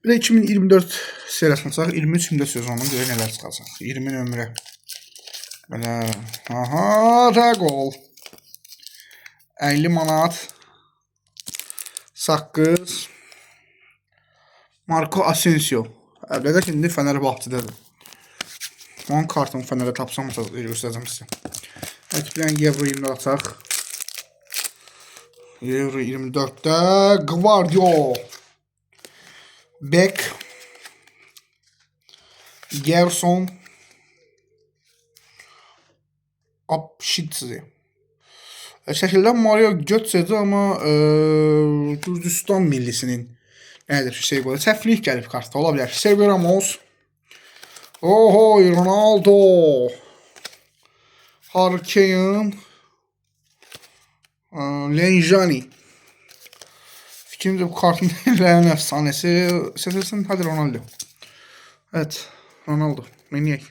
Bir de 2024 seriyasına çıxaq. 23-24 sezonunun görə nələr çıxacaq. 20 nömrə. Belə. Aha, da gol. 50 manat. Saqqız. Marco Asensio. Əlbəttə ki, indi Fenerbahçedədir. Onun kartını Fenerə tapsam göstərəcəm sizə. Evet, bir dənə Euro 24 açaq. Euro 24'də Gvardiol. Beck. Gerson. Apşitsi. Şəkildən Mario Götze'dir, amma Gürcistan millisinin nədir şey böyle səhvlik gəlib kartda ola bilər. Sergio Ramos. Oho, Ronaldo. Harkeyan. Lenjani. Fikrimcə bu kartın ən əfsanəsi. Səsəsin, hadi Ronaldo. Evet, Ronaldo. Meniyək.